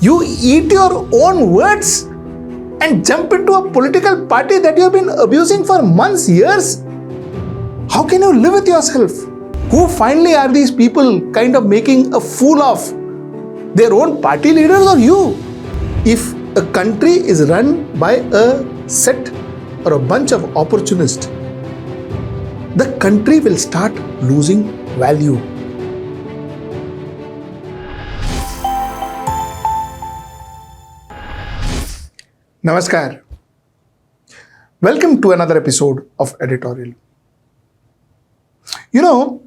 You eat your own words and jump into a political party that you have been abusing for months, years. How can you live with yourself? Who finally are these people kind of making a fool of? Their own party leaders or you? If a country is run by a set or a bunch of opportunists, the country will start losing value. Namaskar. Welcome to another episode of Editorial. You know,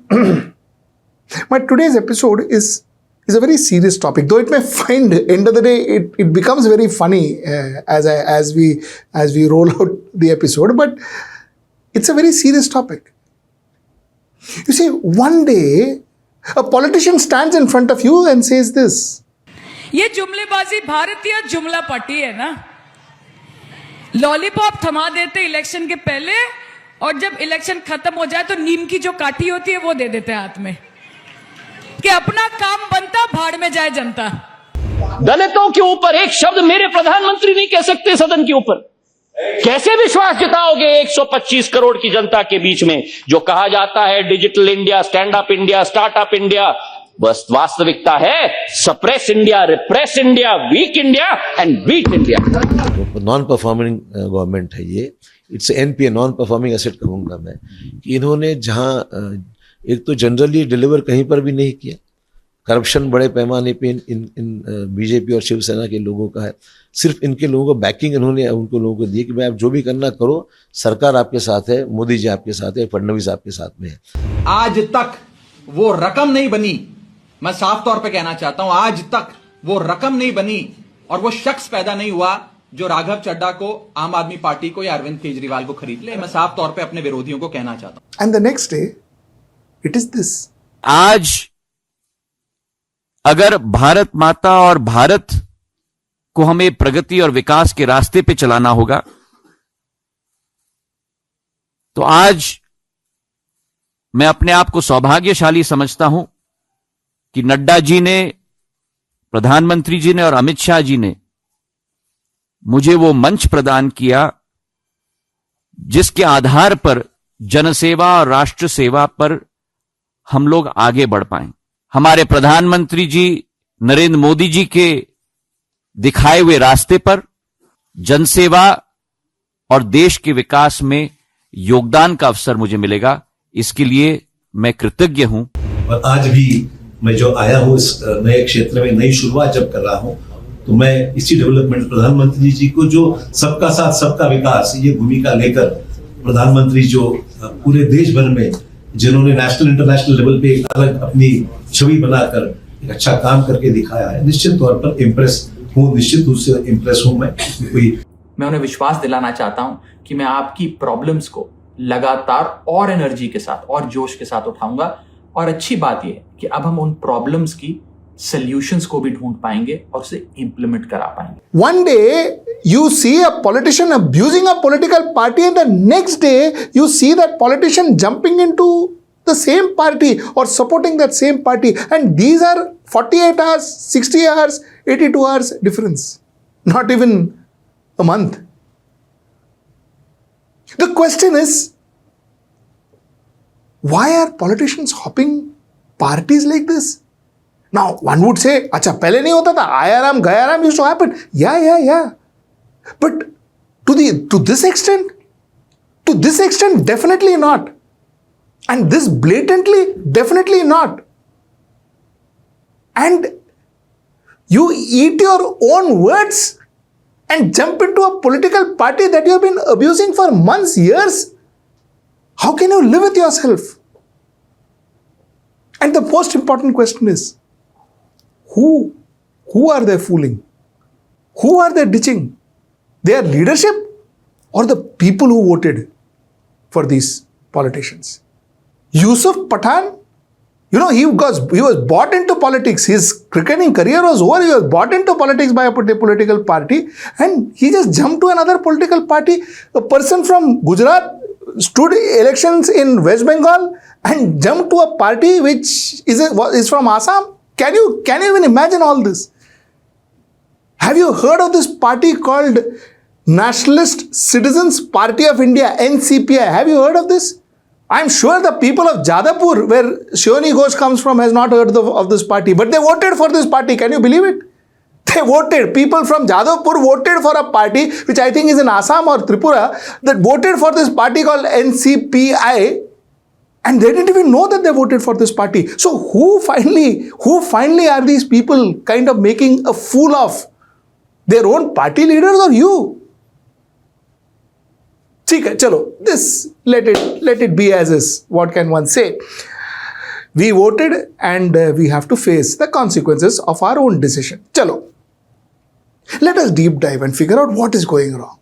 my today's episode is a very serious topic, though it may find end of the day it becomes very funny as we roll out the episode, but it's a very serious topic. You see, one day a politician stands in front of you and says this. ये जुमलेबाजी भारतीय जुमला पट्टी है ना, lollipop थमा देते election के पहले और जब इलेक्शन खत्म हो जाए तो नीम की जो काठी होती है वो दे देते हैं हाथ में कि अपना काम बनता, भाड़ में जाए जनता। दलितों के ऊपर एक शब्द मेरे प्रधानमंत्री नहीं कह सकते सदन के ऊपर। कैसे विश्वास जताओगे 125 करोड़ की जनता के बीच में? जो कहा जाता है digital India, stand up India, startup India, बस वास्तविकता है suppress India, repress India, weak India and beat India. Non performing government है ये, it's NPA, non performing asset कहूँगा मैं, कि इन्होंने जहाँ एक तो जनरली डिलीवर कहीं पर भी नहीं किया, करप्शन बड़े पैमाने पे इन बीजेपी और शिवसेना के लोगों का है, सिर्फ इनके लोगों को बैकिंग इन्होंने उनको लोगों को दी कि भाई आप जो भी करना करो, सरकार आपके साथ है, मोदी जी आपके साथ है, फडणवीस आपके साथ में है। आज तक वो रकम नहीं बनी, मैं साफ तौर पे कहना चाहता हूं, आज तक वो रकम नहीं बनी और वो शख्स पैदा नहीं हुआ जो राघव चड्ढा को, आम आदमी पार्टी को या अरविंद केजरीवाल को खरीद ले। मैं साफ तौर पे अपने विरोधियों को कहना चाहता हूं। And the next day it is this. आज अगर भारत माता और भारत को हमें प्रगति और विकास के रास्ते पे चलाना होगा तो आज मैं अपने आप को सौभाग्यशाली समझता हूं कि नड्डा जी ने, प्रधानमंत्री जी ने और अमित शाह जी ने मुझे वो मंच प्रदान किया जिसके आधार पर जनसेवा और राष्ट्र सेवा पर हम लोग आगे बढ़ पाएं। हमारे प्रधानमंत्री जी नरेंद्र मोदी जी के दिखाए हुए रास्ते पर जनसेवा और देश के विकास में योगदान का अवसर मुझे मिलेगा, इसके लिए मैं कृतज्ञ हूं। और आज भी मैं जो आया हूं इस नए क्षेत्र में नई शुरुआत जब कर रहा हूं तो मैं इसी डेवलपमेंट, प्रधानमंत्री जी को जो सबका साथ सबका विकास ये भूमिका लेकर प्रधानमंत्री जो पूरे देश भर में जिन्होंने नेशनल इंटरनेशनल लेवल पे एक अलग अपनी छवि बनाकर एक अच्छा काम करके दिखाया है, निश्चित तौर पर इम्प्रेस हूँ, निश्चित रूप से इम्प्रेस हूँ मैं उन्हें विश्वास दिलाना चाहता हूं कि मैं आपकी प्रॉब्लम्स को लगातार और एनर्जी के साथ और जोश के साथ उठाऊंगा। और अच्छी बात यह है कि अब हम उन प्रॉब्लम्स की सॉल्यूशंस को भी ढूंढ पाएंगे और उसे इंप्लीमेंट करा पाएंगे। One day you see a politician abusing a political party and the next day you see that politician jumping into the same party or supporting that same party, and these are 48 hours, 60 hours, 82 hours difference, not even a month. The question is, why are politicians hopping parties like this? Now, one would say, अच्छा पहले नहीं होता था, Aaya Ram Gaya Ram used to happen. Yeah. But to this extent, definitely not. And this blatantly, definitely not. And you eat your own words and jump into a political party that you have been abusing for months, years. How can you live with yourself? And the most important question is, who are they fooling? Who are they ditching? Their leadership or the people who voted for these politicians? Yusuf Pathan, you know, he was bought into politics. His cricketing career was over. He was bought into politics by a political party and he just jumped to another political party. A person from Gujarat stood elections in West Bengal and jumped to a party which is from Assam. Can you even imagine all this? Have you heard of this party called Nationalist Citizens Party of India, NCPI? Have you heard of this? I'm sure the people of Jadavpur, where Saayoni Ghosh comes from, has not heard of this party, but they voted for this party. Can you believe it? They voted. People from Jadavpur voted for a party, which I think is in Assam or Tripura, that voted for this party called NCPI, and they didn't even know that they voted for this party. So who finally are these people kind of making a fool of? Their own party leaders or you? Chalo, this, let it be as is. What can one say? We voted and we have to face the consequences of our own decision. Chalo. Let us deep dive and figure out what is going wrong.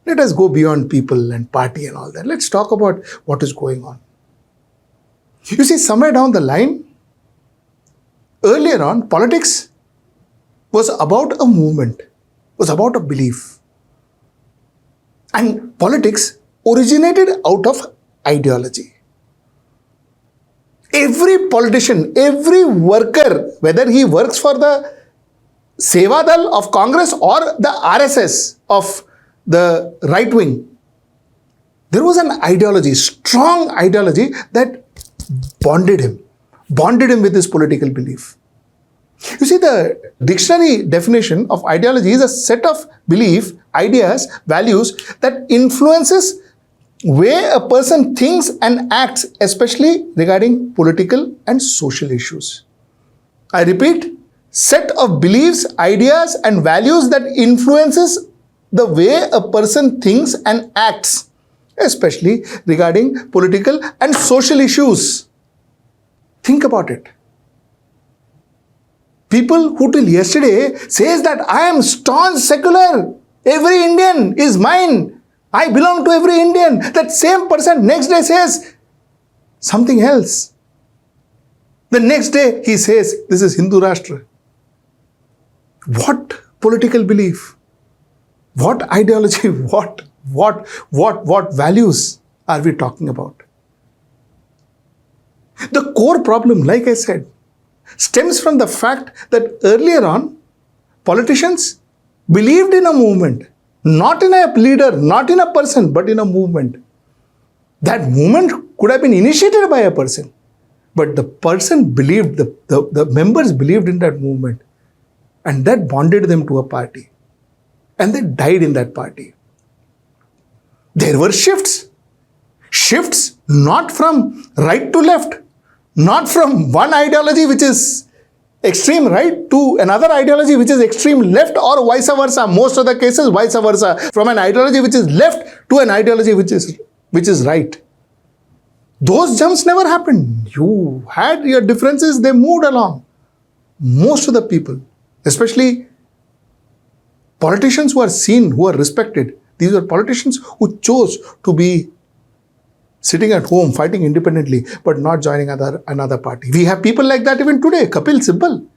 Let us go beyond people and party and all that. Let's talk about what is going on. You see, somewhere down the line, earlier on, politics was about a movement, was about a belief. And politics originated out of ideology. Every politician, every worker, whether he works for the Seva Dal of Congress or the RSS of the right wing, there was an ideology, strong ideology that bonded him with his political belief. You see, the dictionary definition of ideology is a set of belief, ideas, values that influences way a person thinks and acts, especially regarding political and social issues. I repeat, set of beliefs, ideas and values that influences the way a person thinks and acts, especially regarding political and social issues. Think about it. People who till yesterday says that I am staunch secular, every Indian is mine, I belong to every Indian. That same person next day says something else. The next day he says this is Hindu Rashtra. What political belief? What ideology? What values are we talking about? The core problem, like I said, stems from the fact that earlier on, politicians believed in a movement, not in a leader, not in a person, but in a movement. That movement could have been initiated by a person, but the person believed, the members believed in that movement, and that bonded them to a party, and they died in that party. There were shifts not from right to left, not from one ideology which is extreme right to another ideology which is extreme left, or vice versa. Most of the cases vice versa, from an ideology which is left to an ideology which is right. Those jumps never happened. You had your differences, they moved along. Most of the people, especially politicians who are seen, who are respected, these were politicians who chose to be sitting at home, fighting independently, but not joining another party. We have people like that even today. Kapil Sibal,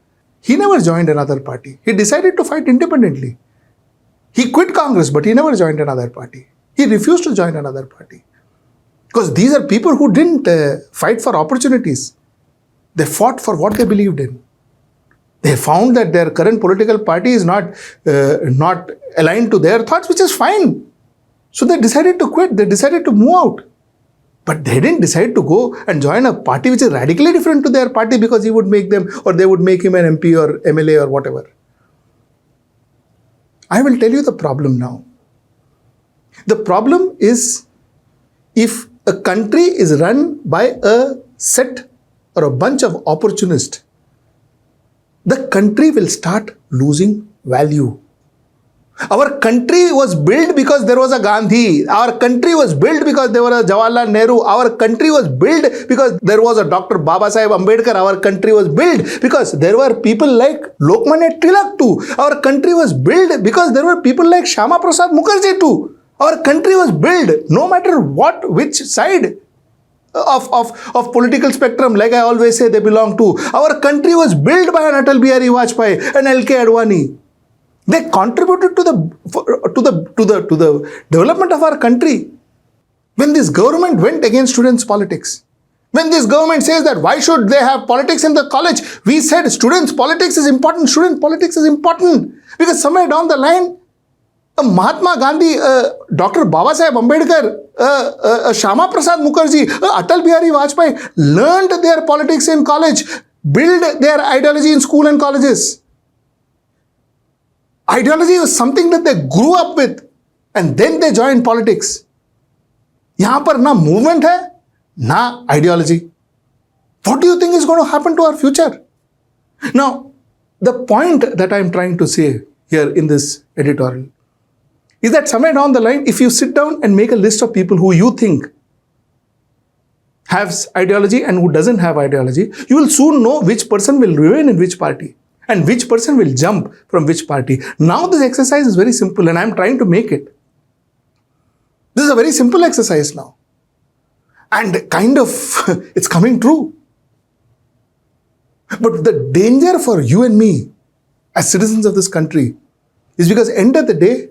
he never joined another party. He decided to fight independently. He quit Congress, but he never joined another party. He refused to join another party. Because these are people who didn't fight for opportunities. They fought for what they believed in. They found that their current political party is not aligned to their thoughts, which is fine. So they decided to quit. They decided to move out. But they didn't decide to go and join a party which is radically different to their party because he would make them, or they would make him an MP or MLA or whatever. I will tell you the problem now. The problem is, if a country is run by a set or a bunch of opportunists, the country will start losing value. Our country was built because there was a Gandhi. Our country was built because there was a Jawaharlal Nehru. Our country was built because there was a Dr. Babasaheb Ambedkar. Our country was built because there were people like Lokmanya Tilak too. Our country was built because there were people like Shyama Prasad Mukherjee too. Our country was built no matter which side of political spectrum, like I always say, they belong to. Our country was built by an Atal Bihari Vajpayee and L.K. Advani. They contributed to the development of our country. When this government went against students' politics, When this government says that why should they have politics in the college, we said students, politics is important. Student politics is important because somewhere down the line, Mahatma Gandhi, Dr. Baba Saheb Ambedkar, Shama Prasad Mukherjee, Atal Bihari Vajpayee learned their politics in college, built their ideology in school and colleges. Ideology was something that they grew up with and then they joined politics. यहाँ पर ना movement है, ना ideology. What do you think is going to happen to our future? Now, the point that I am trying to say here in this editorial is that somewhere down the line, if you sit down and make a list of people who you think has ideology and who doesn't have ideology, you will soon know which person will remain in which party and which person will jump from which party. Now this exercise is very simple and I am trying to make it. This is a very simple exercise now. And kind of, it's coming true. But the danger for you and me as citizens of this country is because end of the day,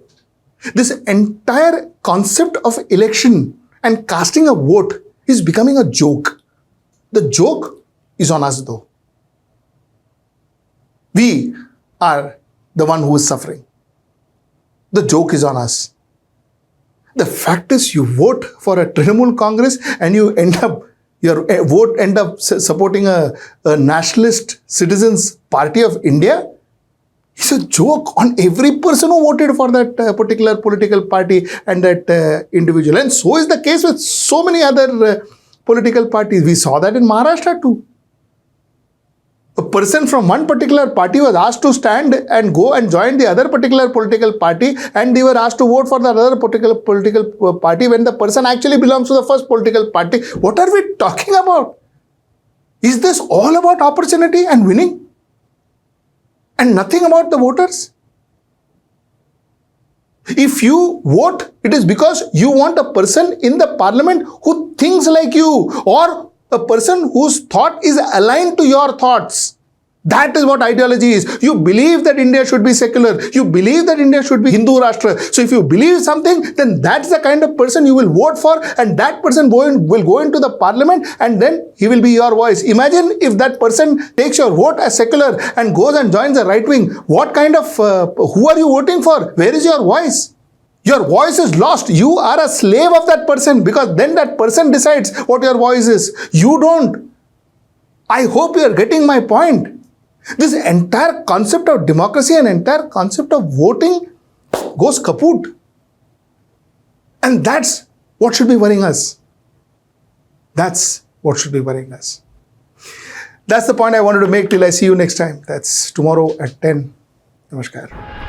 this entire concept of election and casting a vote is becoming a joke. The joke is on us though. We are the one who is suffering. The joke is on us. The fact is you vote for a Trinamool Congress and you end up, your vote end up supporting a nationalist citizens party of India. It's a joke on every person who voted for that particular political party and that individual. And so is the case with so many other political parties. We saw that in Maharashtra too. A person from one particular party was asked to stand and go and join the other particular political party and they were asked to vote for the other particular political party when the person actually belongs to the first political party. What are we talking about? Is this all about opportunity and winning? And nothing about the voters? If you vote, it is because you want a person in the parliament who thinks like you or a person whose thought is aligned to your thoughts. That is what ideology is. You believe that India should be secular. You believe that India should be Hindu Rashtra. So if you believe something, then that's the kind of person you will vote for and that person will go into the parliament and then he will be your voice. Imagine if that person takes your vote as secular and goes and joins the right wing. What kind of, who are you voting for? Where is your voice? Your voice is lost. You are a slave of that person because then that person decides what your voice is. You don't. I hope you are getting my point. This entire concept of democracy and entire concept of voting goes kaput. And that's what should be worrying us. That's what should be worrying us. That's the point I wanted to make till I see you next time. That's tomorrow at 10. Namaskar.